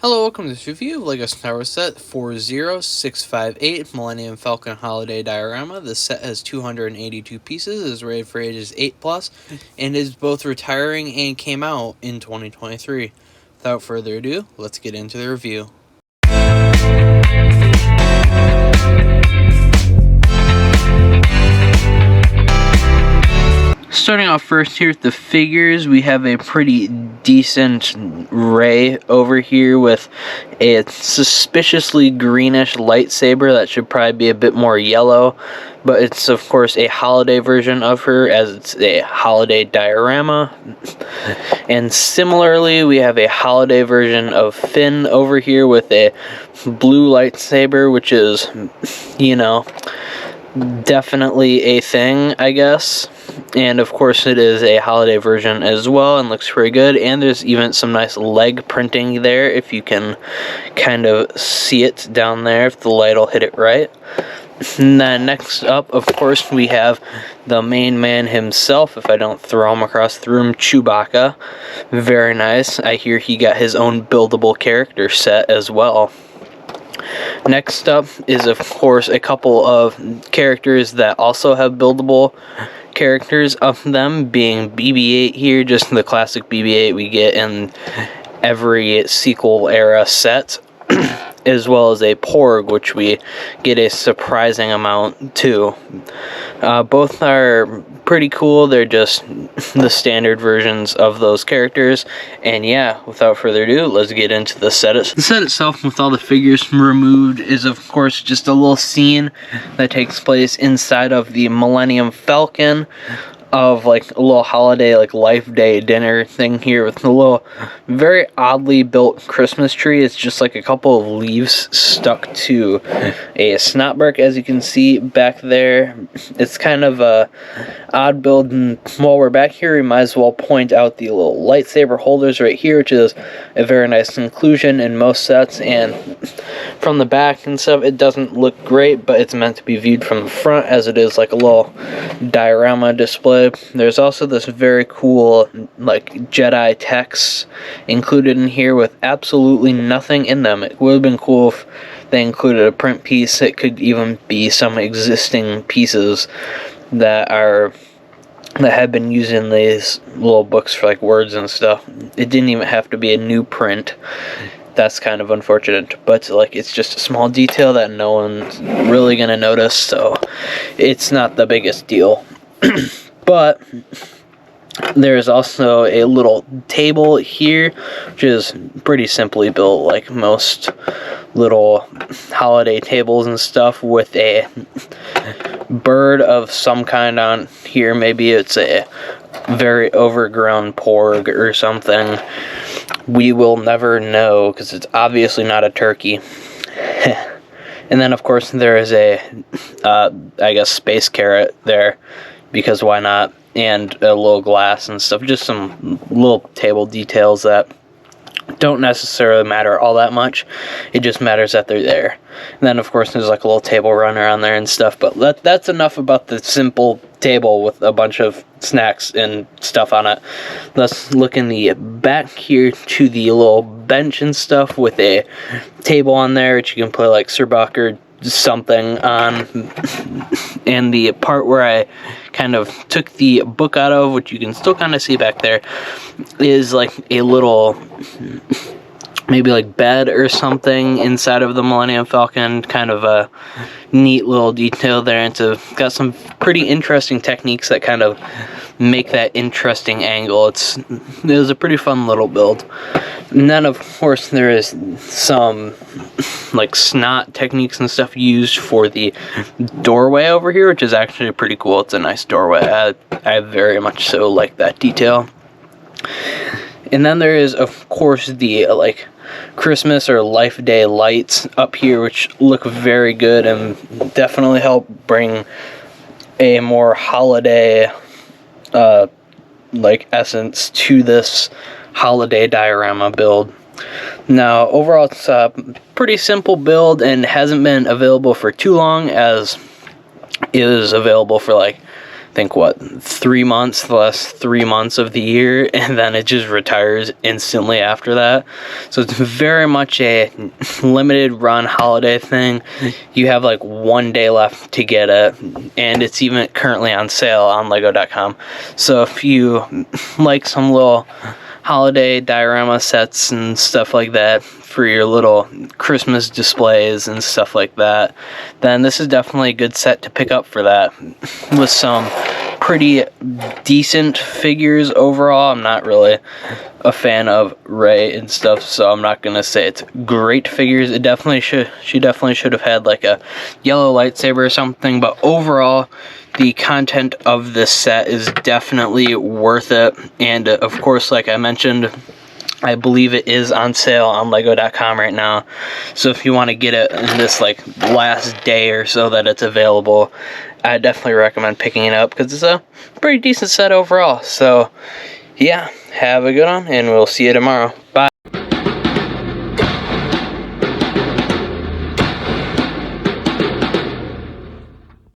Hello, welcome to this review of LEGO Star Wars Set 40658 Millennium Falcon Holiday Diorama. This set has 282 pieces, is rated for ages 8+, and is both retiring and came out in 2023. Without further ado, let's get into the review. Starting off first here with the figures, we have a pretty decent Rey over here with a suspiciously greenish lightsaber that should probably be a bit more yellow, but it's of course a holiday version of her as it's a holiday diorama. And similarly, we have a holiday version of Finn over here with a blue lightsaber, which is, you know, definitely a thing, I guess. And of course it is a holiday version as well and looks pretty good, and there's even some nice leg printing there if you can kind of see it down there, if the light will hit it right. And then next up, of course, we have the main man himself, if I don't throw him across the room, Chewbacca. Very nice. I hear he got his own buildable character set as well. Next up is, of course, a couple of characters that also have buildable characters of them, being BB-8 here, just the classic BB-8 we get in every sequel era set, as well as a Porg, which we get a surprising amount too. Both are pretty cool. They're just the standard versions of those characters. And yeah, without further ado, let's get into the set. The set itself, with all the figures removed, is of course just a little scene that takes place inside of the Millennium Falcon, of like a little holiday, like Life Day dinner thing here with a little very oddly built Christmas tree. It's just like a couple of leaves stuck to a snotberg, as you can see back there. It's kind of a odd build, and while we're back here, we might as well point out the little lightsaber holders right here, which is a very nice inclusion in most sets. And from the back and stuff, it doesn't look great, but it's meant to be viewed from the front as it is like a little diorama display. There's also this very cool like Jedi text included in here with absolutely nothing in them. It would have been cool if they included a print piece. It could even be some existing pieces that have been using these little books for like words and stuff. It didn't even have to be a new print. That's kind of unfortunate, but like it's just a small detail that no one's really gonna notice, so it's not the biggest deal. But there's also a little table here, which is pretty simply built like most little holiday tables and stuff, with a bird of some kind on here. Maybe it's a very overgrown Porg or something. We will never know, because it's obviously not a turkey. And then, of course, there is a, I guess, space carrot there, because why not? And a little glass and stuff. Just some little table details that don't necessarily matter all that much. It just matters that they're there. And then, of course, there's like a little table runner on there and stuff. But that's enough about the simple table with a bunch of snacks and stuff on it. Let's look in the back here to the little bench and stuff with a table on there, which you can play like Sir Buck or something on. And the part where I kind of took the book out of, which you can still kind of see back there, is like a little maybe like bed or something inside of the Millennium Falcon. Kind of a neat little detail there, and it's got some pretty interesting techniques that kind of make that interesting angle. It was a pretty fun little build. And then, of course, there is some like snot techniques and stuff used for the doorway over here, which is actually pretty cool. It's a nice doorway. I very much so like that detail. And then there is, of course, the like Christmas or Life Day lights up here, which look very good and definitely help bring a more holiday like essence to this holiday diorama build. Now, overall, it's a pretty simple build and hasn't been available for too long, as it is available for like think, what, 3 months, the last 3 months of the year, and then it just retires instantly after that. So it's very much a limited run holiday thing. You have like 1 day left to get it, and it's even currently on sale on Lego.com. So if you like some little holiday diorama sets and stuff like that for your little Christmas displays and stuff like that, then this is definitely a good set to pick up for that, with some pretty decent figures overall. I'm not really a fan of Rey and stuff, so I'm not gonna say it's great figures. It definitely she definitely should have had like a yellow lightsaber or something, but overall the content of this set is definitely worth it. And of course, like I mentioned, I believe it is on sale on Lego.com right now. So if you want to get it in this like last day or so that it's available, I definitely recommend picking it up, because it's a pretty decent set overall. So yeah, have a good one, and we'll see you tomorrow.